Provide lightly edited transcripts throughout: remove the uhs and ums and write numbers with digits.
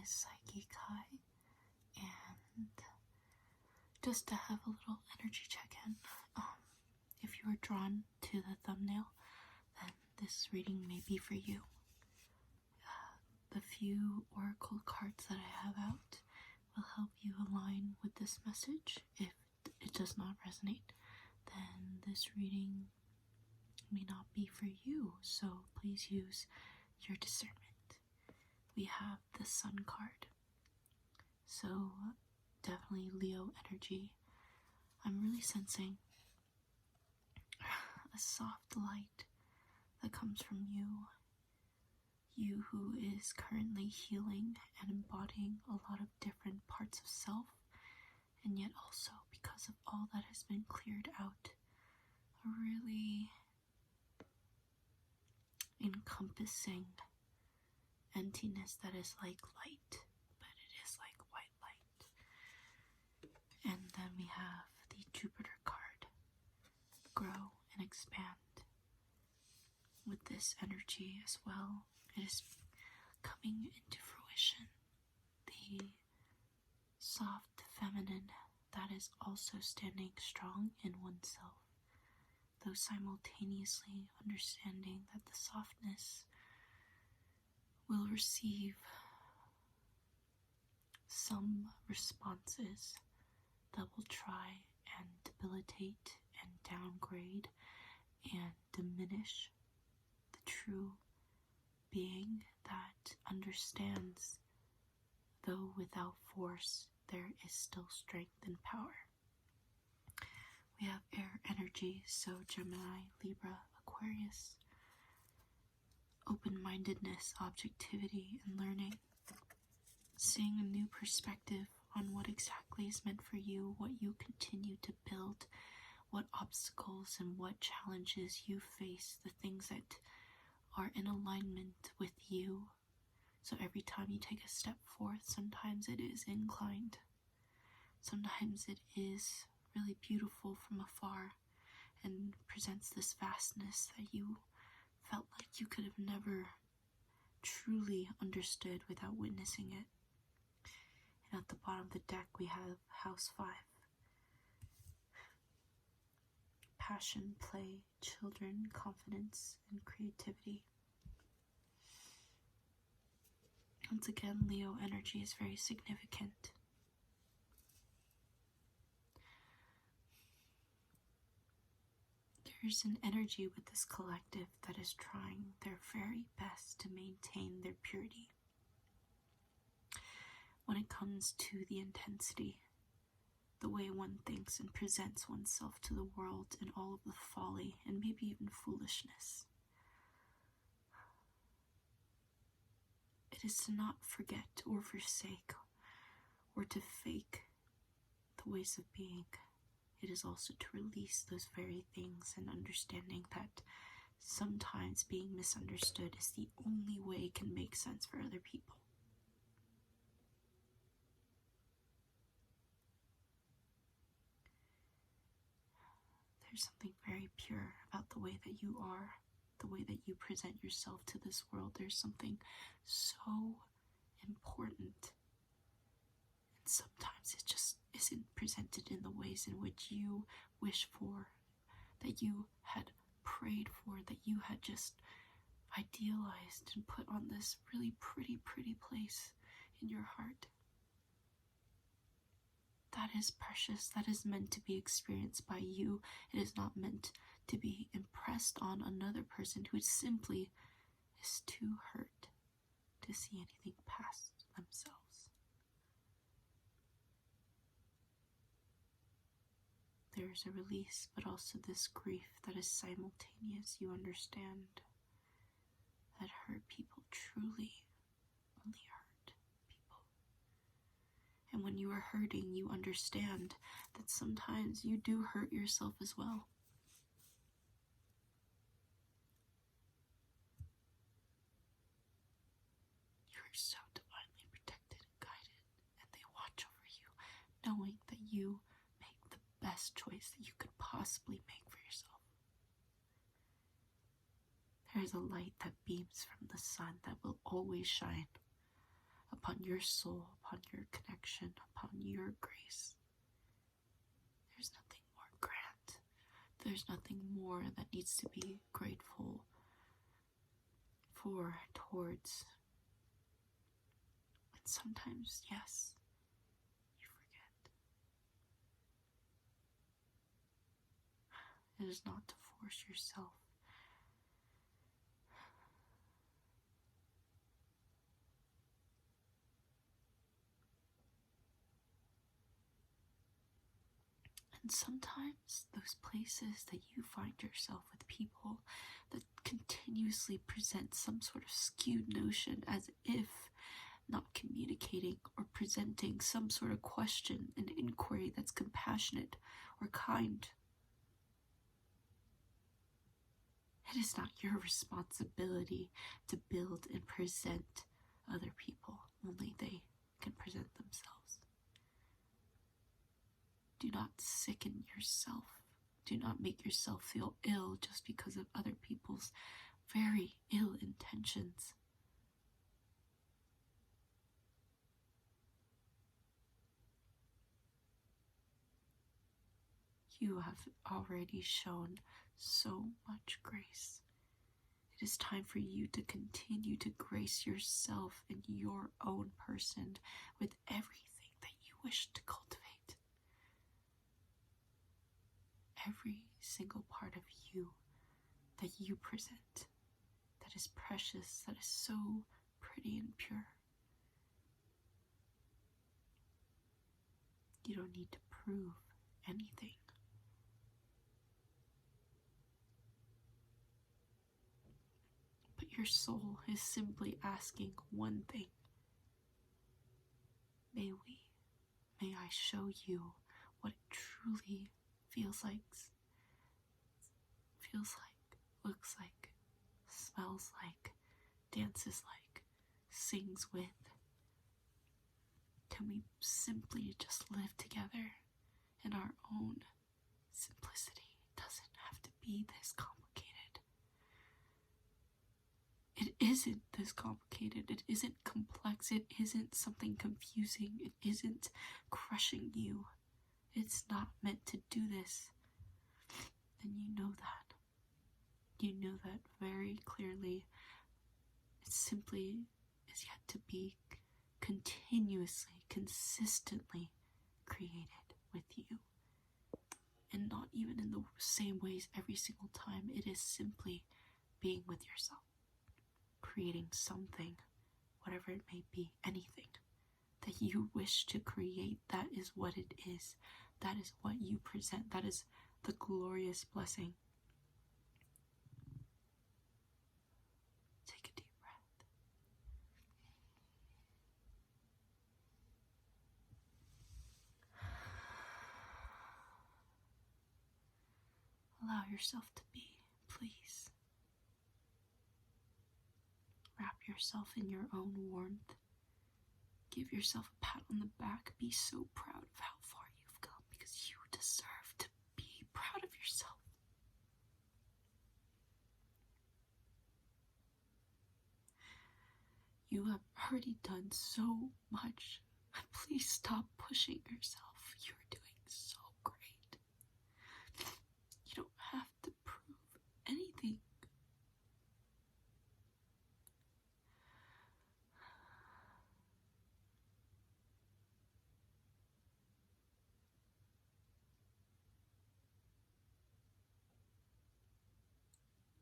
is Psychic High, and just to have a little energy check-in, if you were drawn to the thumbnail, then this reading may be for you. The few oracle cards that I have out will help you align with this message. If it does not resonate, then this reading may not be for you, so please use your discernment. We have the Sun card, so definitely Leo energy. I'm really sensing a soft light that comes from you who is currently healing and embodying a lot of different parts of self, and yet also, because of all that has been cleared out, a really encompassing emptiness that is like light, but it is like white light. And then we have the Jupiter card, grow and expand. With this energy as well, it is coming into fruition. The soft feminine that is also standing strong in oneself, though simultaneously understanding that the softness will receive some responses that will try and debilitate and downgrade and diminish the true being that understands, though without force, there is still strength and power. We have air energy, so Gemini, Libra, Aquarius, open-mindedness, objectivity, and learning. Seeing a new perspective on what exactly is meant for you, what you continue to build, what obstacles and what challenges you face, the things that are in alignment with you. So every time you take a step forth, sometimes it is inclined. Sometimes it is really beautiful from afar and presents this vastness that you felt like you could have never truly understood without witnessing it. And at the bottom of the deck we have House 5. Passion, play, children, confidence, and creativity. Once again, Leo energy is very significant. There's an energy with this collective that is trying their very best to maintain their purity. When it comes to the intensity, the way one thinks and presents oneself to the world, and all of the folly and maybe even foolishness. It is to not forget or forsake or to fake the ways of being. It is also to release those very things and understanding that sometimes being misunderstood is the only way it can make sense for other people. There's something very pure about the way that you are, the way that you present yourself to this world. There's something so important. And sometimes it just isn't presented in the ways in which you wish for, that you had prayed for, that you had just idealized and put on this really pretty place in your heart. That is precious. That is meant to be experienced by you. It is not meant to be impressed on another person who simply is too hurt to see anything past themselves. There is a release, but also this grief that is simultaneous. You understand that hurt people truly only hurt people. And when you are hurting, you understand that sometimes you do hurt yourself as well. You are so divinely protected and guided, and they watch over you, knowing that you make the best choice that you could possibly make for yourself. There is a light that beams from the sun that will always shine upon your soul, upon your connection, upon your grace. There's nothing more grand. There's nothing more that needs to be grateful for, towards. And sometimes, yes, you forget. It is not to force yourself. And sometimes those places that you find yourself with people that continuously present some sort of skewed notion, as if not communicating or presenting some sort of question and inquiry that's compassionate or kind. It is not your responsibility to build and present other people. Only they can present themselves. Do not sicken yourself. Do not make yourself feel ill just because of other people's very ill intentions. You have already shown so much grace. It is time for you to continue to grace yourself and your own person with everything that you wish to cultivate. Every single part of you that you present, that is precious, that is so pretty and pure. You don't need to prove anything. But your soul is simply asking one thing. May I show you what it truly feels like, looks like, smells like, dances like, sings with. Can we simply just live together in our own simplicity? It doesn't have to be this complicated. It isn't this complicated. It isn't complex. It isn't something confusing. It isn't crushing you. It's not meant to do this. And you know that. You know that very clearly. It simply is yet to be continuously, consistently created with you. And not even in the same ways every single time. It is simply being with yourself. Creating something, whatever it may be, anything that you wish to create. That is what it is. That is what you present. That is the glorious blessing. Take a deep breath. Allow yourself to be, please. Wrap yourself in your own warmth. Give yourself a pat on the back. Be so proud of how far you've come, because you deserve to be proud of yourself. You have already done so much. Please stop pushing yourself. You're doing so great. You don't have to prove anything.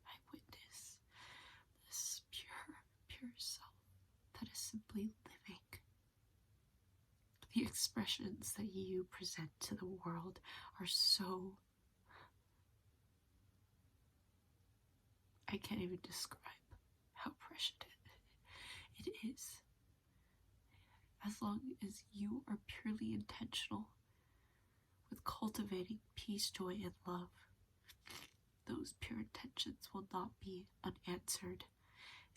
I witness this pure self that is simply living. The expressions that you present to the world are so... I can't even describe how precious it is. As long as you are purely intentional with cultivating peace, joy, and love, those pure intentions will not be unanswered.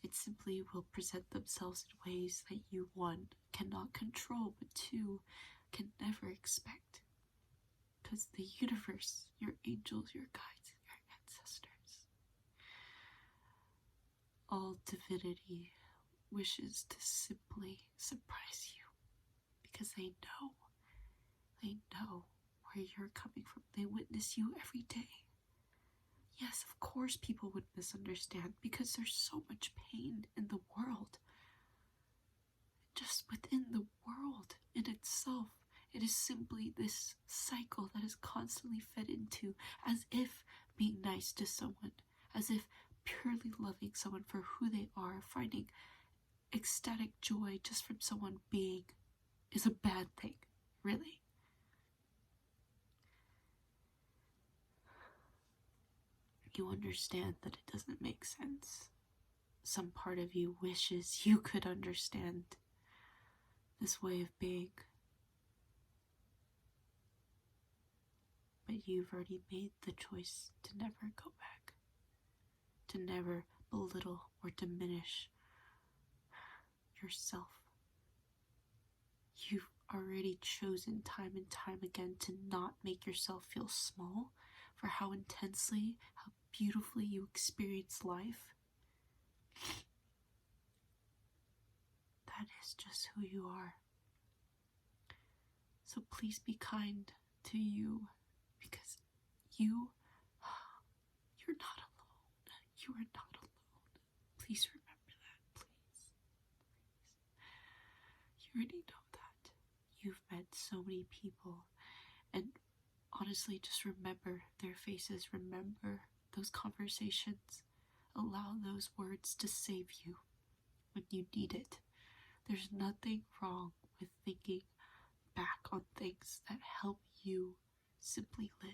It simply will present themselves in ways that you, one, cannot control, but two, can never expect. Because the universe, your angels, your guides, your ancestors, all divinity wishes to simply surprise you because they know where you're coming from. They witness you every day. Yes, of course people would misunderstand because there's so much pain in the world. Just within the world in itself, it is simply this cycle that is constantly fed into, as if being nice to someone, as if purely loving someone for who they are, finding ecstatic joy just from someone being, is a bad thing, really. You understand that it doesn't make sense. Some part of you wishes you could understand this way of being. But you've already made the choice to never go back. To never belittle or diminish yourself. You've already chosen time and time again to not make yourself feel small for how intensely, how beautifully you experience life. That is just who you are. So please be kind to you, because you're not alone. You are not alone. Please remember that, please. You already know that. You've met so many people, and honestly, just remember their faces. Remember those conversations. Allow those words to save you when you need it. There's nothing wrong with thinking back on things that help you simply live.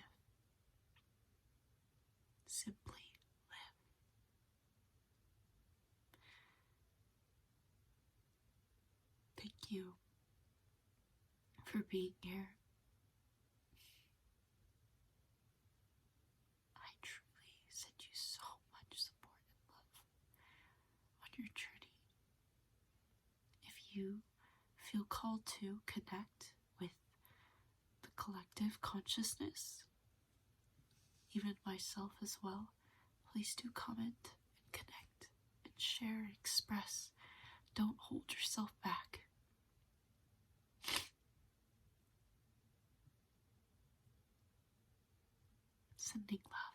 Simply live. Thank you for being here. I truly send you so much support and love on your journey. If you feel called to connect with the collective consciousness, even myself as well, please do comment and connect and share and express. Don't hold yourself back. Sending love.